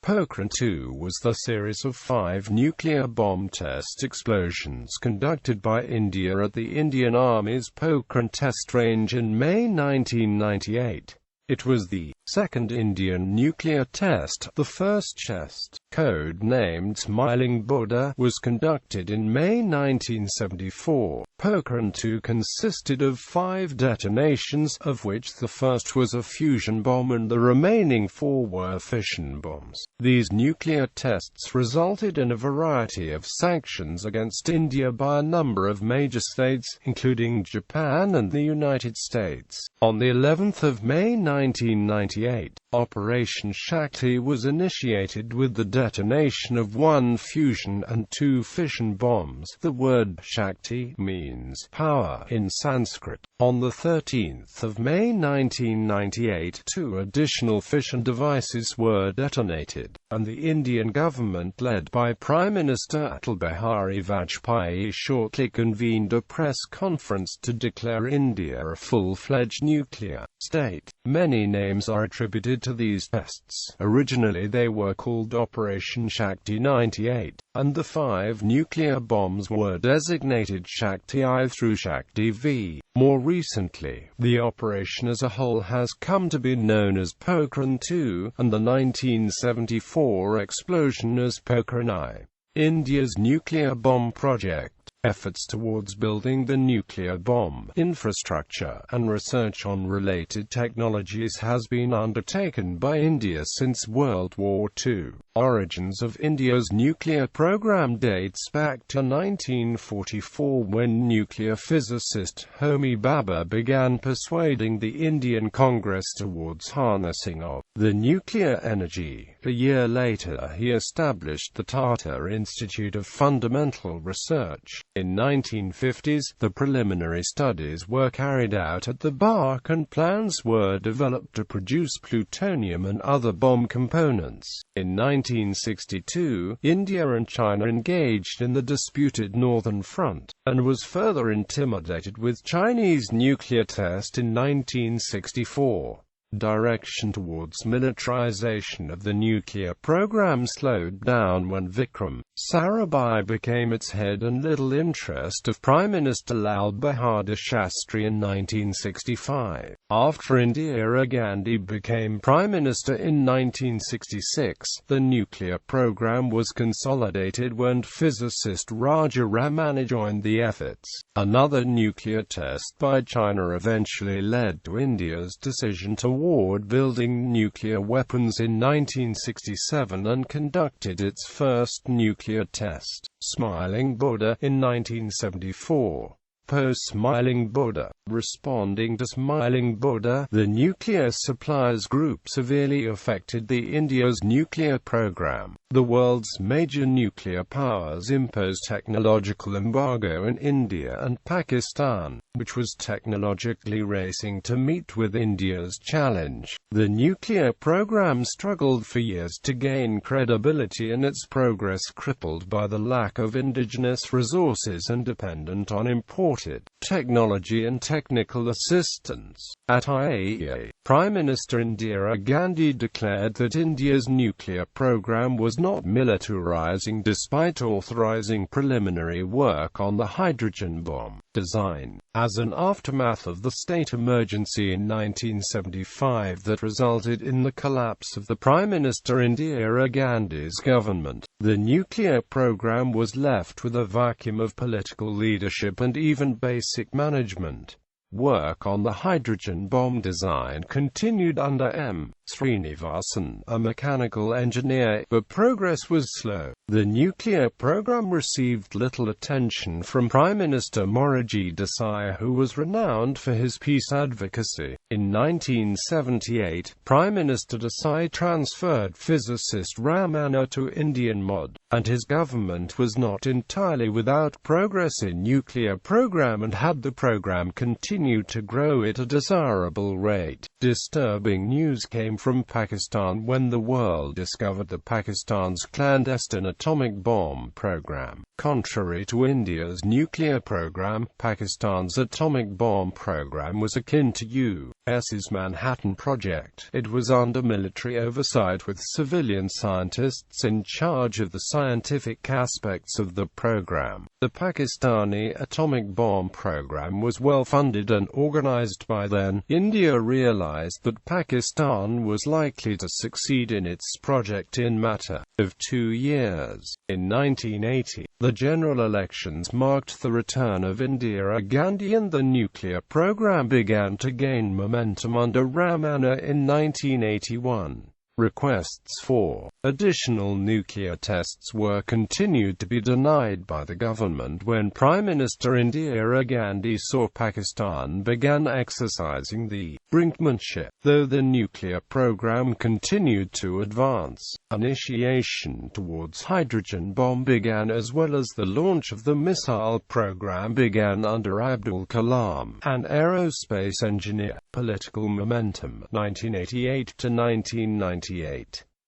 Pokhran-II was the series of 5 nuclear bomb test explosions conducted by India at the Indian Army's Pokhran test range in May 1998. It was the second Indian nuclear test. The first test, code-named Smiling Buddha, was conducted in May 1974. Pokhran-II consisted of 5 detonations, of which the first was a fusion bomb and the remaining 4 were fission bombs. These nuclear tests resulted in a variety of sanctions against India by a number of major states, including Japan and the United States. On the 11th of May 1998, Operation Shakti was initiated with the detonation of 1 fusion and 2 fission bombs. The word Shakti means power in Sanskrit. On the 13th of May 1998, 2 additional fission devices were detonated, and the Indian government, led by Prime Minister Atal Bihari Vajpayee, shortly convened a press conference to declare India a full-fledged nuclear state. Many names are attributed to these tests. Originally they were called Operation Shakti 98, and the 5 nuclear bombs were designated Shakti I through Shakti V. More recently, the operation as a whole has come to be known as Pokhran-II, and the 1974 explosion as Pokhran-I. India's nuclear bomb project, efforts towards building the nuclear bomb infrastructure, and research on related technologies has been undertaken by India since World War II. Origins of India's nuclear program dates back to 1944, when nuclear physicist Homi Bhabha began persuading the Indian Congress towards harnessing of the nuclear energy. A year later he established the Tata Institute of Fundamental Research. In 1950s, the preliminary studies were carried out at the BARC and plans were developed to produce plutonium and other bomb components. In 1962, India and China engaged in the disputed Northern Front, and was further intimidated with Chinese nuclear test in 1964. Direction towards militarization of the nuclear program slowed down when Vikram Sarabhai became its head, and little interest of Prime Minister Lal Bahadur Shastri in 1965. After Indira Gandhi became Prime Minister in 1966, the nuclear program was consolidated when physicist Raja Ramanna joined the efforts. Another nuclear test by China eventually led to India's decision to building nuclear weapons in 1967 and conducted its first nuclear test, Smiling Buddha, in 1974. Post-Smiling Buddha. Responding to Smiling Buddha, the nuclear suppliers group severely affected the India's nuclear program. The world's major nuclear powers imposed technological embargo in India and Pakistan, which was technologically racing to meet with India's challenge. The nuclear program struggled for years to gain credibility, and its progress crippled by the lack of indigenous resources and dependent on imported technology and technical assistance. At IAEA, Prime Minister Indira Gandhi declared that India's nuclear program was not militarizing despite authorizing preliminary work on the hydrogen bomb design. As an aftermath of the state emergency in 1975 that resulted in the collapse of the Prime Minister Indira Gandhi's government, the nuclear program was left with a vacuum of political leadership and even basic management. Work on the hydrogen bomb design continued under M. Srinivasan, a mechanical engineer, but progress was slow. The nuclear program received little attention from Prime Minister Morarji Desai, who was renowned for his peace advocacy. In 1978, Prime Minister Desai transferred physicist Ramanna to Indian MOD, and his government was not entirely without progress in nuclear program, and had the program continued to grow at a desirable rate. Disturbing news came from Pakistan when the world discovered the Pakistan's clandestine atomic bomb program. Contrary to India's nuclear program, Pakistan's atomic bomb program was akin to U.S.'s Manhattan Project. It was under military oversight with civilian scientists in charge of the scientific aspects of the program. The Pakistani atomic bomb program was well funded and organized by then. India realized that Pakistan was likely to succeed in its project in a matter of 2 years. In 1980, the general elections marked the return of Indira Gandhi and the nuclear program began to gain momentum under Ramana in 1981. Requests for additional nuclear tests were continued to be denied by the government when Prime Minister Indira Gandhi saw Pakistan began exercising the brinkmanship. Though the nuclear program continued to advance, initiation towards hydrogen bomb began as well as the launch of the missile program began under Abdul Kalam, an aerospace engineer. Political momentum, 1988 to 1998.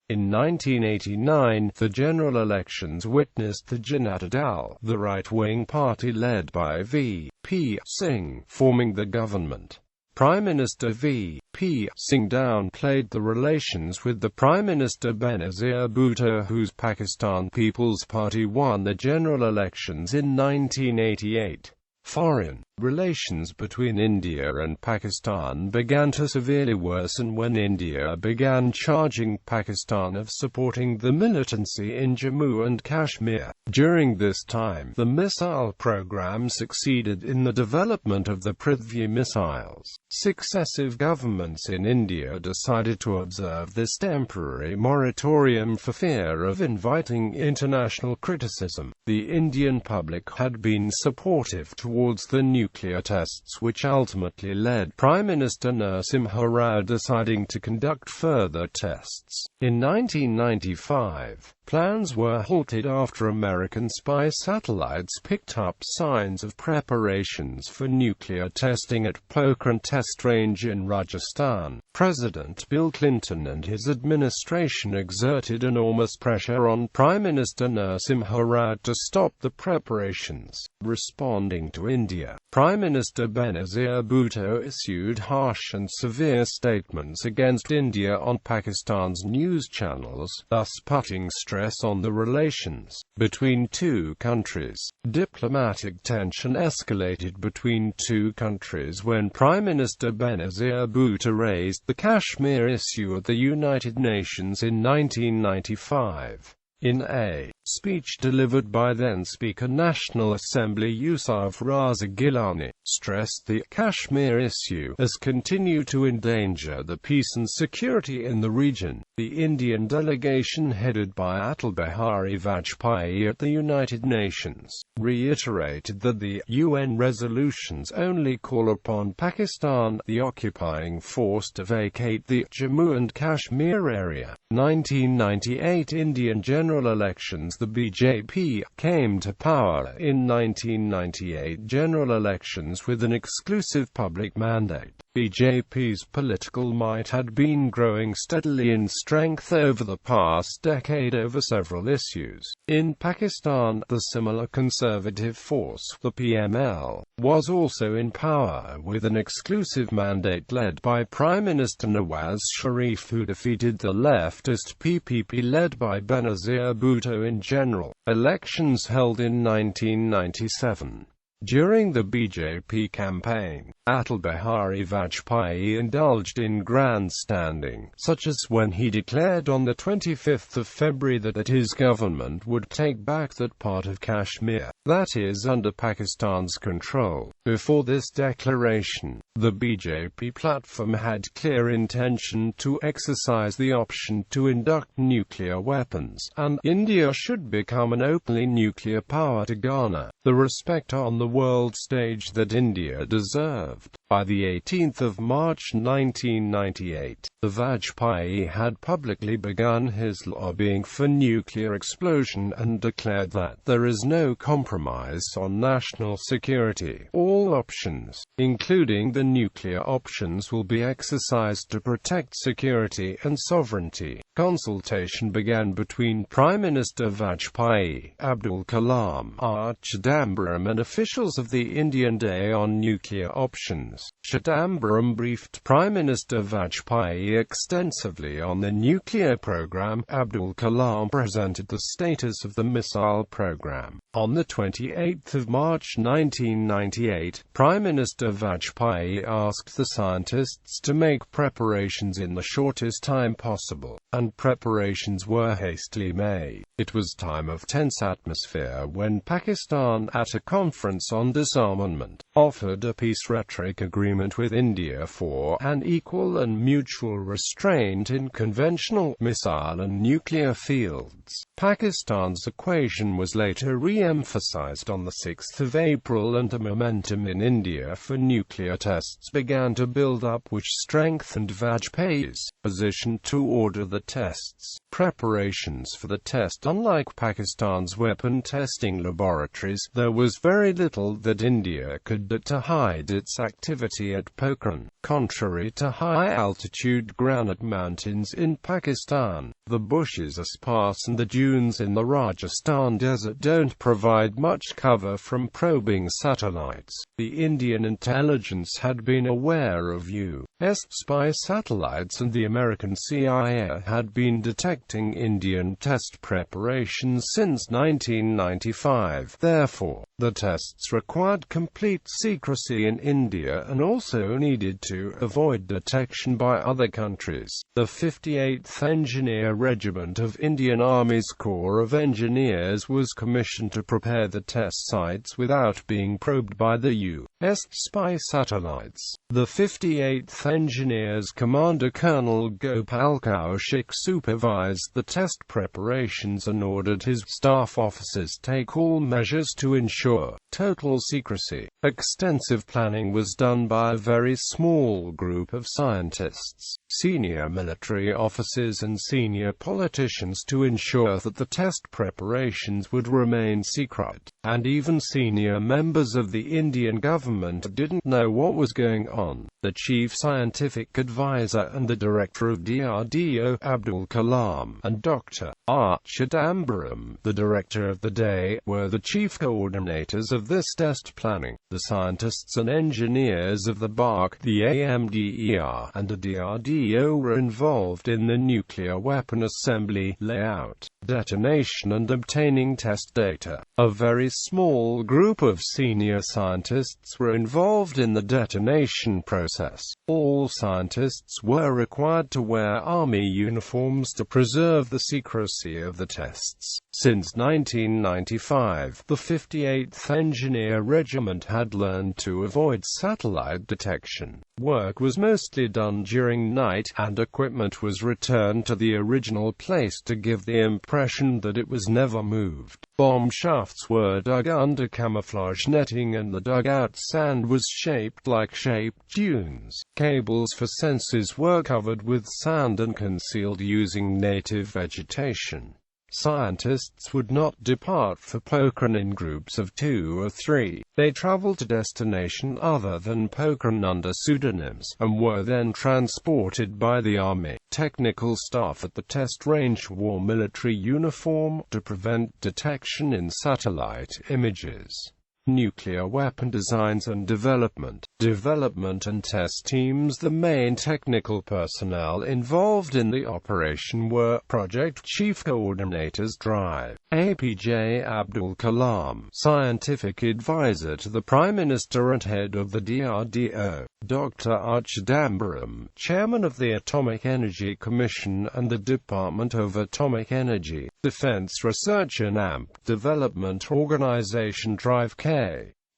In 1989, the general elections witnessed the Janata Dal, the right-wing party led by V.P. Singh, forming the government. Prime Minister V.P. Singh downplayed the relations with the Prime Minister Benazir Bhutto, whose Pakistan People's Party won the general elections in 1988. Foreign relations between India and Pakistan began to severely worsen when India began charging Pakistan of supporting the militancy in Jammu and Kashmir. During this time, the missile program succeeded in the development of the Prithvi missiles. Successive governments in India decided to observe this temporary moratorium for fear of inviting international criticism. The Indian public had been supportive towards the nuclear tests, which ultimately led Prime Minister Narasimha Rao deciding to conduct further tests. In 1995, plans were halted after American spy satellites picked up signs of preparations for nuclear testing at Pokhran test range in Rajasthan. President Bill Clinton and his administration exerted enormous pressure on Prime Minister Narasimha Rao to stop the preparations. Responding to India, Prime Minister Benazir Bhutto issued harsh and severe statements against India on Pakistan's news channels, thus putting stress on the relations between two countries. Diplomatic tension escalated between two countries when Prime Minister Benazir Bhutto raised the Kashmir issue at the United Nations in 1995. In a speech delivered by then-Speaker National Assembly Yusuf Raza Gilani, stressed the Kashmir issue has continued to endanger the peace and security in the region. The Indian delegation headed by Atal Bihari Vajpayee at the United Nations reiterated that the UN resolutions only call upon Pakistan, the occupying force, to vacate the Jammu and Kashmir area. 1998 Indian general elections. The BJP came to power in 1998 general elections with an exclusive public mandate. BJP's political might had been growing steadily in strength over the past decade over several issues. In Pakistan, the similar conservative force, the PML, was also in power with an exclusive mandate led by Prime Minister Nawaz Sharif, who defeated the leftist PPP led by Benazir Bhutto in general elections held in 1997. During the BJP campaign, Atal Bihari Vajpayee indulged in grandstanding, such as when he declared on the 25th of February that his government would take back that part of Kashmir that is under Pakistan's control. Before this declaration, the BJP platform had clear intention to exercise the option to induct nuclear weapons, and India should become an openly nuclear power to garner the respect on the world stage that India deserved. By the 18th of March 1998, the Vajpayee had publicly begun his lobbying for nuclear explosion and declared that there is no compromise on national security. All options, including the nuclear options, will be exercised to protect security and sovereignty. Consultation began between Prime Minister Vajpayee, Abdul Kalam, R. Chidambaram and officials of the Indian Day on nuclear options. Chidambaram briefed Prime Minister Vajpayee extensively on the nuclear program. Abdul Kalam presented the status of the missile program. On the 28th of March 1998, Prime Minister Vajpayee asked the scientists to make preparations in the shortest time possible, and preparations were hastily made. It was time of tense atmosphere when Pakistan, at a conference on disarmament, offered a peace rhetoric agreement with India for an equal and mutual restraint in conventional, missile and nuclear fields. Pakistan's equation was later re-emphasized on the 6th of April, and the momentum in India for nuclear tests began to build up, which strengthened Vajpayee's position to order the tests. Preparations for the test. Unlike Pakistan's weapon testing laboratories, there was very little that India could do to hide its activity at Pokhran. Contrary to high-altitude granite mountains in Pakistan, the bushes are sparse and the dunes in the Rajasthan desert don't provide much cover from probing satellites. The Indian intelligence had been aware of U.S. spy satellites, and the American CIA had been detecting Indian test preparations since 1995. Therefore, the tests required complete secrecy in India and also needed to avoid detection by other countries. The 58th Engineer Regiment of Indian Army's Corps of Engineers was commissioned to prepare the test sites without being probed by the U.S. spy satellites. The 58th Engineers Commander Colonel Gopal Kaushik supervised the test preparations and ordered his staff officers take all measures to ensure total secrecy. Extensive planning was done by a very small group of scientists, senior military officers and senior politicians to ensure that the test preparations would remain secret, and even senior members of the Indian government didn't know what was going on. The chief scientific advisor and the director of DRDO, Abdul Kalam, and Dr. R. Chidambaram, the director of the day, were the chief coordinators of this test planning. The scientists and engineers of the BARC, the AMDER, and the DRDO were involved in the nuclear weapon assembly, layout, detonation and obtaining test data. A very small group of senior scientists were involved in the detonation process. All scientists were required to wear army uniforms to preserve the secrecy of the tests. Since 1995, the 58th Engineer Regiment had learned to avoid satellite detection. Work was mostly done during night, and equipment was returned to the original place to give the impression that it was never moved. Bomb shafts were dug under camouflage netting, and the dugout sand was shaped like shaped dunes. Cables for sensors were covered with sand and concealed using native vegetation. Scientists would not depart for Pokhran in groups of 2 or 3. They traveled to destination other than Pokhran under pseudonyms, and were then transported by the army. Technical staff at the test range wore military uniform to prevent detection in satellite images. Nuclear weapon designs and development and test teams. The main technical personnel involved in the operation were Project Chief Coordinators Drive, APJ Abdul Kalam, Scientific Advisor to the Prime Minister and Head of the DRDO, Dr. R. Chidambaram, Chairman of the Atomic Energy Commission and the Department of Atomic Energy, Defense Research and AMP Development Organization Drive K.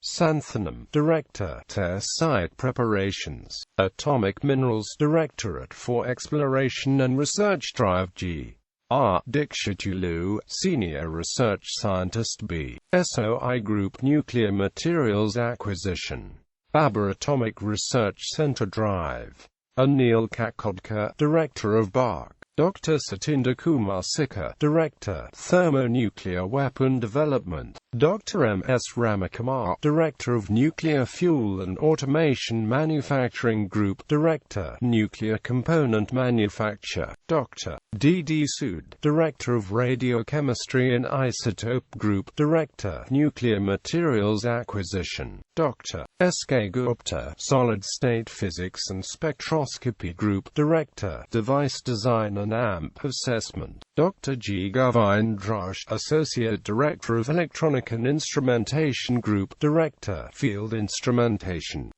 Santhanam, Director, Test Site Preparations, Atomic Minerals Directorate for Exploration and Research Drive G. R. Dikshitulu, Senior Research Scientist B. SOI Group Nuclear Materials Acquisition. Babur Atomic Research Center Drive. Anil Kakodkar, Director of BARC. Dr. Satinder Kumar Sikka, Director, Thermonuclear Weapon Development. Dr. M.S. Ramakumar, Director of Nuclear Fuel and Automation Manufacturing Group, Director, Nuclear Component Manufacture. Dr. D.D. Sood, Director of Radiochemistry and Isotope Group, Director, Nuclear Materials Acquisition. Dr. S.K. Gupta, Solid State Physics and Spectroscopy Group, Director, Device Design and AMP Assessment. Dr. G. Govindraj, Associate Director of Electronic and Instrumentation Group, Director, Field Instrumentation.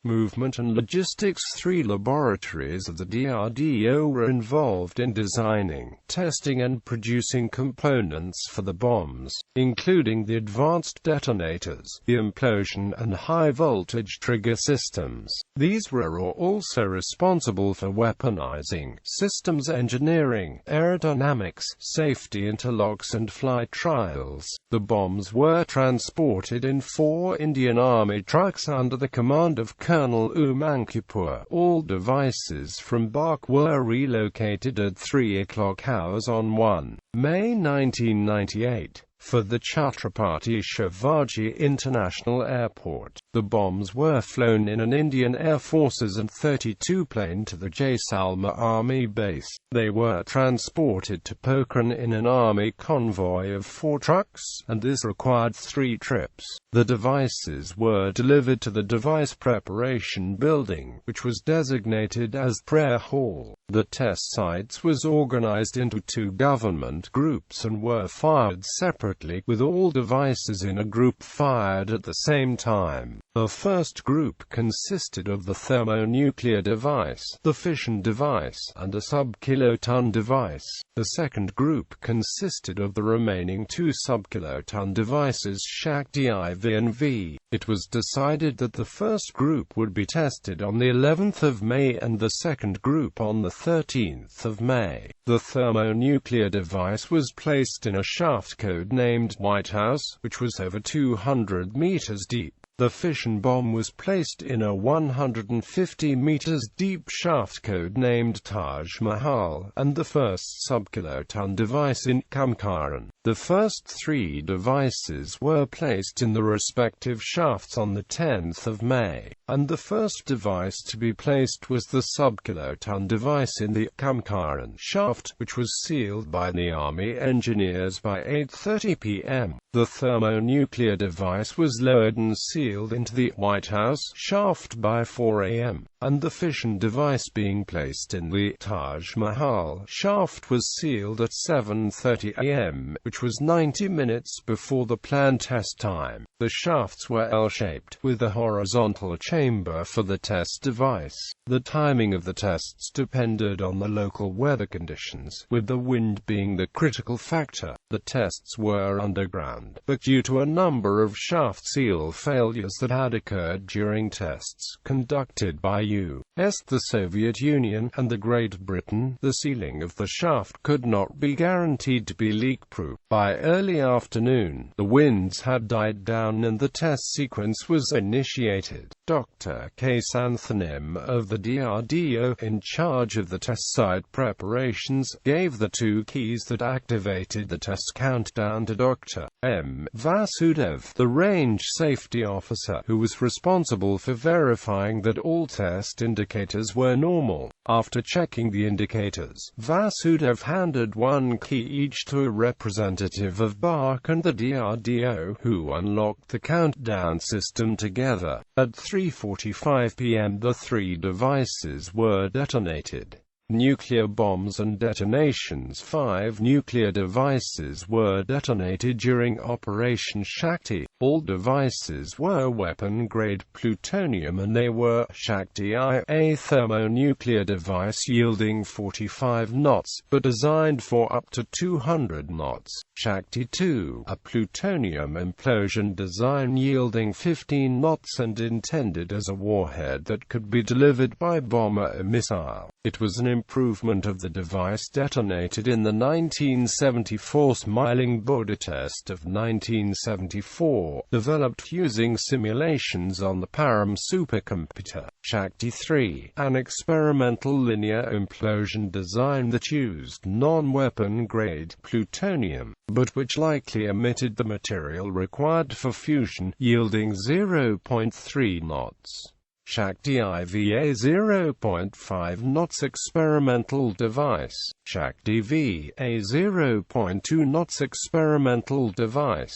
Movement and Logistics. 3 laboratories of the DRDO were involved in designing, testing and producing components for the bombs, including the advanced detonators, the implosion and high-voltage trigger systems. These were also responsible for weaponizing, systems engineering, aerodynamics, safety interlocks and flight trials. The bombs were transported in 4 Indian Army trucks under the command of Colonel Umankipur. All devices from BARC were relocated at 3:00 hours on 1 May 1998. For the Chhatrapati Shivaji International Airport, the bombs were flown in an Indian Air Forces AN-32 plane to the Jaisalmer Army Base. They were transported to Pokhran in an army convoy of 4 trucks, and this required 3 trips. The devices were delivered to the Device Preparation Building, which was designated as Prayer Hall. The test sites was organized into 2 government groups and were fired separately, with all devices in a group fired at the same time. The first group consisted of the thermonuclear device, the fission device, and a sub-kiloton device. The second group consisted of the remaining 2 sub-kiloton devices, Shakti IV and V. It was decided that the first group would be tested on the 11th of May and the second group on the 13th of May. The thermonuclear device was placed in a shaft code-named White House, which was over 200 meters deep. The fission bomb was placed in a 150 meters deep shaft code-named Taj Mahal, and the first sub-kiloton device in Kamkaran. The first 3 devices were placed in the respective shafts on the 10th of May, and the first device to be placed was the sub-kiloton device in the Kamkaran shaft, which was sealed by the Army engineers by 8:30 p.m. The thermonuclear device was lowered and sealed into the White House shaft by 4 a.m., and the fission device being placed in the Taj Mahal shaft was sealed at 7:30 a.m., which was 90 minutes before the planned test time. The shafts were L-shaped, with a horizontal chamber for the test device. The timing of the tests depended on the local weather conditions, with the wind being the critical factor. The tests were underground, but due to a number of shaft seal failures that had occurred during tests conducted by U.S., the Soviet Union, and the Great Britain, the sealing of the shaft could not be guaranteed to be leak-proof. By early afternoon, the winds had died down and the test sequence was initiated. Dr. K. Santhanim of the DRDO, in charge of the test site preparations, gave the 2 keys that activated the test countdown to Dr. M. Vasudev, the range safety officer, who was responsible for verifying that all test indicators were normal. After checking the indicators, Vasudev handed 1 key each to a representative of BARC and the DRDO, who unlocked the countdown system together. At 3:45 p.m. the 3 devices were detonated. Nuclear bombs and detonations. 5 nuclear devices were detonated during Operation Shakti. All devices were weapon-grade plutonium and they were Shakti-I, a thermonuclear device yielding 45 knots, but designed for up to 200 knots. Shakti-II, a plutonium implosion design yielding 15 knots and intended as a warhead that could be delivered by bomber missile. It was an improvement of the device detonated in the 1974 Smiling Border test of 1974. 1994, developed using simulations on the Param supercomputer. Shakti-3, an experimental linear implosion design that used non-weapon-grade plutonium, but which likely emitted the material required for fusion, yielding 0.3 knots. Shakti-IV, a 0.5 knots experimental device. Shakti-V, a 0.2 knots experimental device.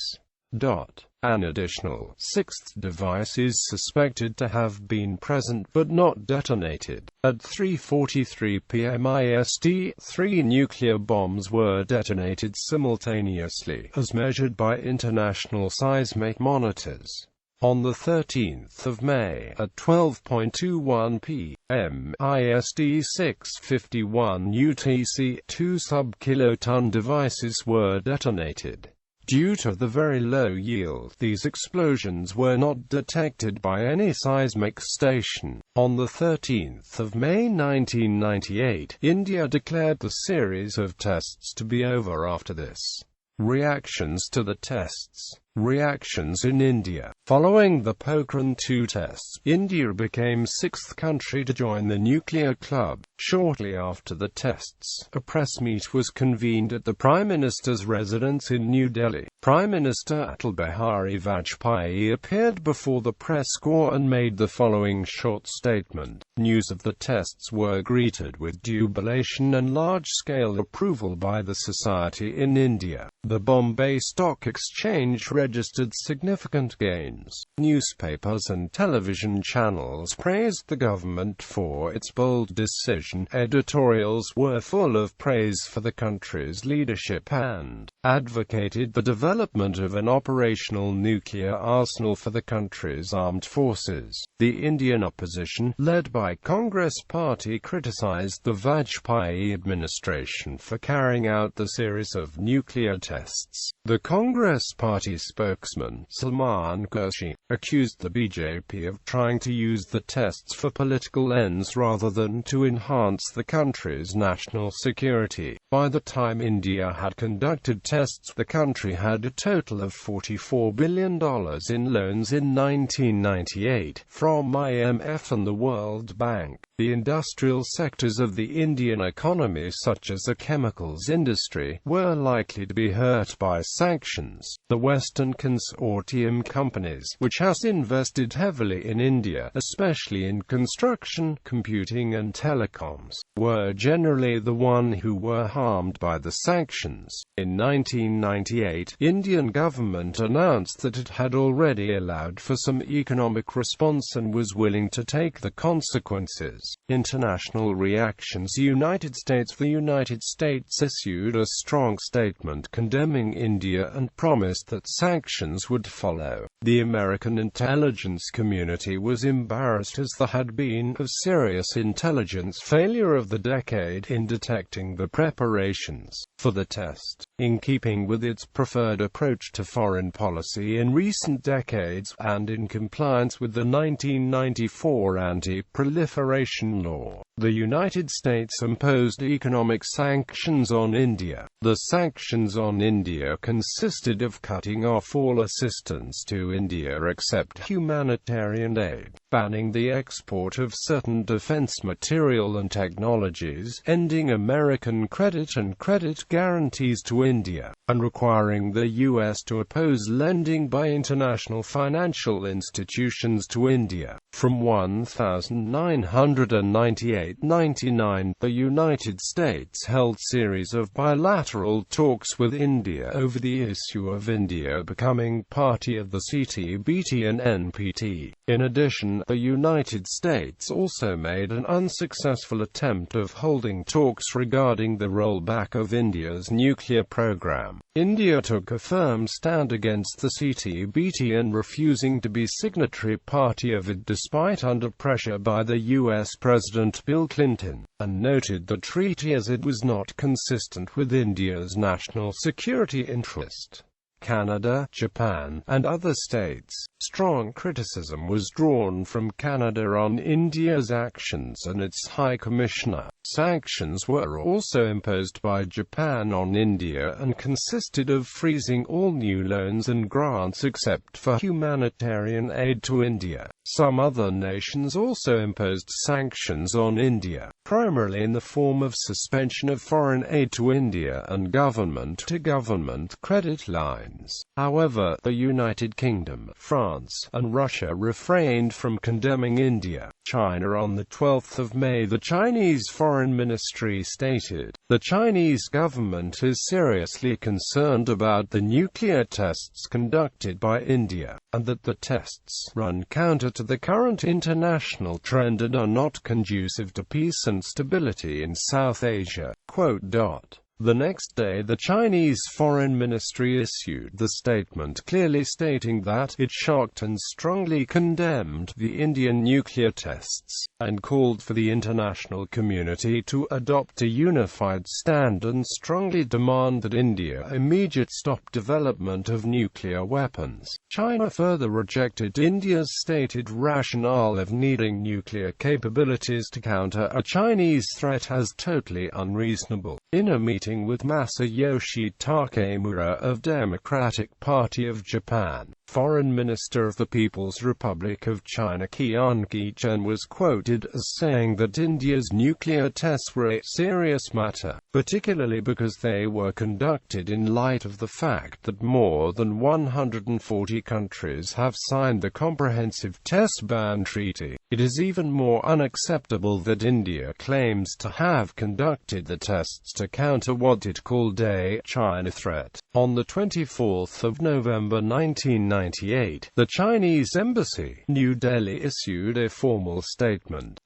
An additional sixth device is suspected to have been present but not detonated. At 3:43 p.m. IST, 3 nuclear bombs were detonated simultaneously, as measured by international seismic monitors. On the 13th of May, at 12:21 p.m. IST 6:51 UTC, 2 sub-kiloton devices were detonated. Due to the very low yield, these explosions were not detected by any seismic station. On the 13th of May 1998, India declared the series of tests to be over after this. Reactions to the tests. Reactions in India. Following the Pokhran-II tests, India became 6th country to join the nuclear club. Shortly after the tests, a press meet was convened at the Prime Minister's residence in New Delhi. Prime Minister Atal Bihari Vajpayee appeared before the press corps and made the following short statement. News of the tests were greeted with jubilation and large-scale approval by the society in India. The Bombay Stock Exchange registered significant gains. Newspapers and television channels praised the government for its bold decision. Editorials were full of praise for the country's leadership and advocated the development of an operational nuclear arsenal for the country's armed forces. The Indian opposition, led by Congress Party, criticized the Vajpayee administration for carrying out the series of nuclear tests. The Congress Party spokesman, Salman Qureshi, accused the BJP of trying to use the tests for political ends rather than to enhance the country's national security. By the time India had conducted tests, the country had a total of $44 billion in loans in 1998 from IMF and the World Bank. The industrial sectors of the Indian economy, such as the chemicals industry, were likely to be hurt by sanctions. The Western consortium companies, which has invested heavily in India, especially in construction, computing and telecoms, were generally the ones who were harmed by the sanctions. In 1998, Indian government announced that it had already allowed for some economic response and was willing to take the consequences. International reactions. The United States issued a strong statement condemning India and promised that sanctions would follow. The American intelligence community was embarrassed as there had been a serious intelligence failure of the decade in detecting the preparations for the test. In keeping with its preferred approach to foreign policy in recent decades, and in compliance with the 1994 Anti-Proliferation Law, the United States imposed economic sanctions on India. The sanctions on India consisted of cutting off all assistance to India except humanitarian aid, banning the export of certain defense material and technologies, ending American credit and credit guarantees to India, and requiring the U.S. to oppose lending by international financial institutions to India. From 1998-99, the United States held series of bilateral talks with India over the issue of India becoming party of the CTBT and NPT. In addition, the United States also made an unsuccessful attempt of holding talks regarding the rollback of India's nuclear program. India took a firm stand against the CTBT and refusing to be signatory party of it despite under pressure by the U.S. President Bill Clinton, and noted the treaty as it was not consistent with India's national security interest. Canada, Japan, and other states. Strong criticism was drawn from Canada on India's actions and its High Commissioner. Sanctions were also imposed by Japan on India and consisted of freezing all new loans and grants except for humanitarian aid to India. Some other nations also imposed sanctions on India, primarily in the form of suspension of foreign aid to India and government-to-government credit lines. However, the United Kingdom, France, and Russia refrained from condemning India. China. On the 12th of May, the Chinese Foreign Ministry stated, "The Chinese government is seriously concerned about the nuclear tests conducted by India, and that the tests run counter to the current international trend and are not conducive to peace and stability in South Asia." The next day, the Chinese Foreign Ministry issued the statement clearly stating that it shocked and strongly condemned the Indian nuclear tests, and called for the international community to adopt a unified stand and strongly demand that India immediately stop development of nuclear weapons. China further rejected India's stated rationale of needing nuclear capabilities to counter a Chinese threat as totally unreasonable. In a meeting with Masayoshi Takemura of Democratic Party of Japan, Foreign Minister of the People's Republic of China Qian Qichen was quoted as saying that India's nuclear tests were a serious matter, particularly because they were conducted in light of the fact that more than 140 countries have signed the Comprehensive Test Ban Treaty. It is even more unacceptable that India claims to have conducted the tests to counter what it called a China threat. On the 24th of November 1998, the Chinese Embassy, New Delhi, issued a formal statement.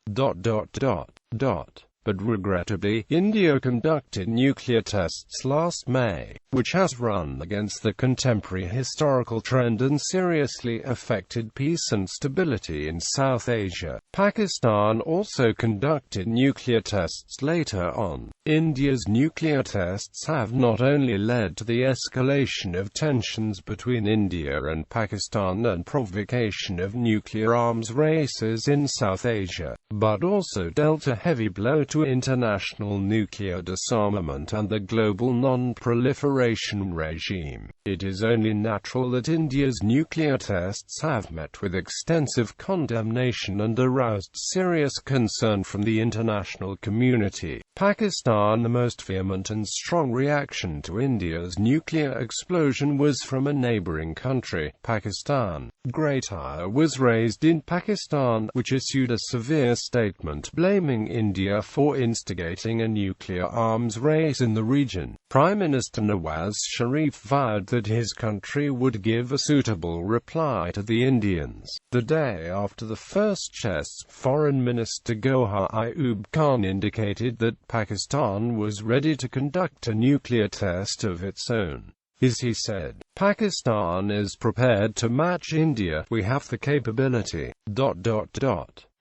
But regrettably, India conducted nuclear tests last May, which has run against the contemporary historical trend and seriously affected peace and stability in South Asia. Pakistan also conducted nuclear tests later on. India's nuclear tests have not only led to the escalation of tensions between India and Pakistan and provocation of nuclear arms races in South Asia, but also dealt a heavy blow to international nuclear disarmament and the global non-proliferation regime. It is only natural that India's nuclear tests have met with extensive condemnation and aroused serious concern from the international community. Pakistan. The most vehement and strong reaction to India's nuclear explosion was from a neighboring country, Pakistan. Great ire was raised in Pakistan, which issued a severe statement blaming India for instigating a nuclear arms race in the region. Prime Minister Nawaz Sharif vowed that his country would give a suitable reply to the Indians. The day after the first tests, Foreign Minister Gohar Ayub Khan indicated that Pakistan was ready to conduct a nuclear test of its own. He said, "Pakistan is prepared to match India. We have the capability.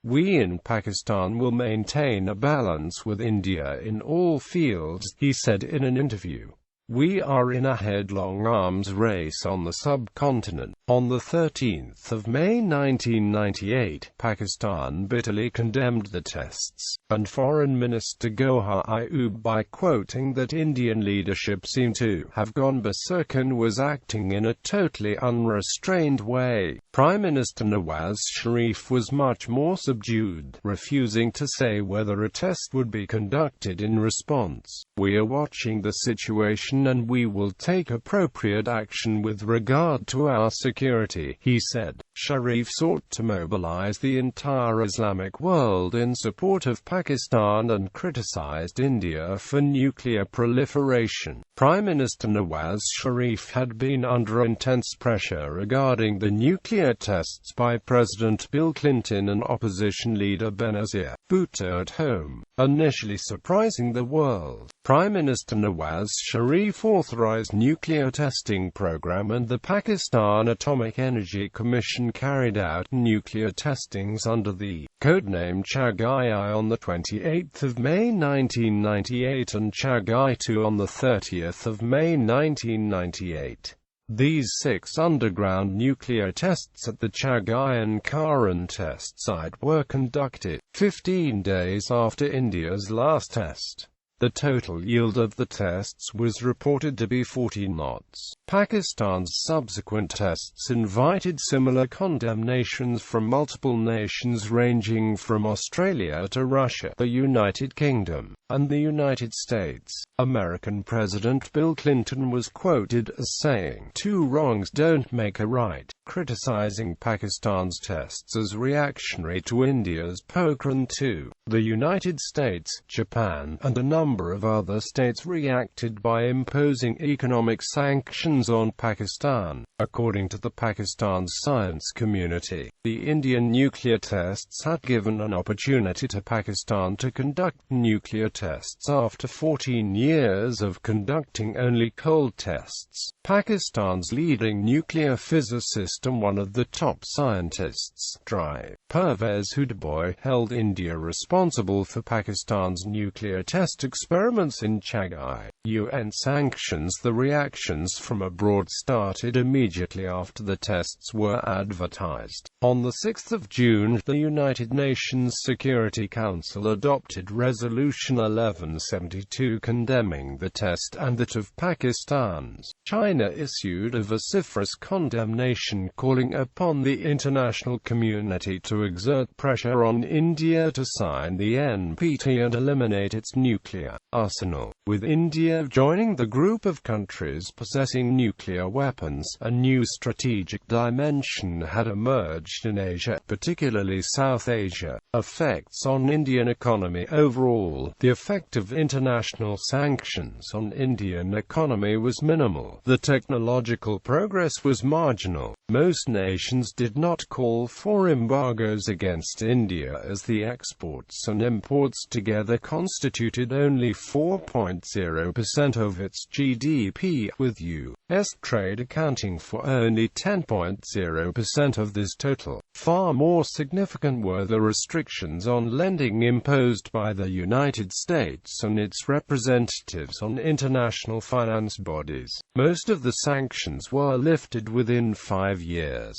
We in Pakistan will maintain a balance with India in all fields," he said in an interview. "We are in a headlong arms race on the subcontinent." On the 13th of May 1998, Pakistan bitterly condemned the tests, and Foreign Minister Gohar Ayub, by quoting that Indian leadership seemed to have gone berserk and was acting in a totally unrestrained way. Prime Minister Nawaz Sharif was much more subdued, refusing to say whether a test would be conducted in response. "We are watching the situation and we will take appropriate action with regard to our security," he said. Sharif sought to mobilize the entire Islamic world in support of Pakistan and criticized India for nuclear proliferation. Prime Minister Nawaz Sharif had been under intense pressure regarding the nuclear tests by President Bill Clinton and opposition leader Benazir Bhutto at home, initially surprising the world. Prime Minister Nawaz Sharif authorized nuclear testing program, and the Pakistan Atomic Energy Commission carried out nuclear testings under the codename Chagai-I on the 28th of May 1998 and Chagai-II on the 30th of May 1998. These 6 underground nuclear tests at the Chagayan-Karan test site were conducted 15 days after India's last test. The total yield of the tests was reported to be 40 knots. Pakistan's subsequent tests invited similar condemnations from multiple nations ranging from Australia to Russia, the United Kingdom, and the United States. American President Bill Clinton was quoted as saying, "Two wrongs don't make a right," criticizing Pakistan's tests as reactionary to India's Pokhran-II. The United States, Japan, and a number of other states reacted by imposing economic sanctions on Pakistan. According to the Pakistan's science community, the Indian nuclear tests had given an opportunity to Pakistan to conduct nuclear tests after 14 years of conducting only cold tests. Pakistan's leading nuclear physicist and one of the top scientists, Dr. Pervez Hudayboy, held India responsible for Pakistan's nuclear test experiments in Chagai. UN sanctions. The reactions from abroad started immediately after the tests were advertised. On the 6th of June, the United Nations Security Council adopted Resolution 1172 condemning the test and that of Pakistan's. China issued a vociferous condemnation calling upon the international community to exert pressure on India to sign the NPT and eliminate its nuclear arsenal. With India joining the group of countries possessing nuclear weapons, a new strategic dimension had emerged in Asia, particularly South Asia. Effects on Indian economy. Overall, the effect of international sanctions on Indian economy was minimal. The technological progress was marginal. Most nations did not call for embargoes against India, as the exports and imports together constituted only 4.0% of its GDP, with U.S. trade accounting for only 10.0% of this total. Far more significant were the restrictions on lending imposed by the United States and its representatives on international finance bodies. Most of the sanctions were lifted within 5 years.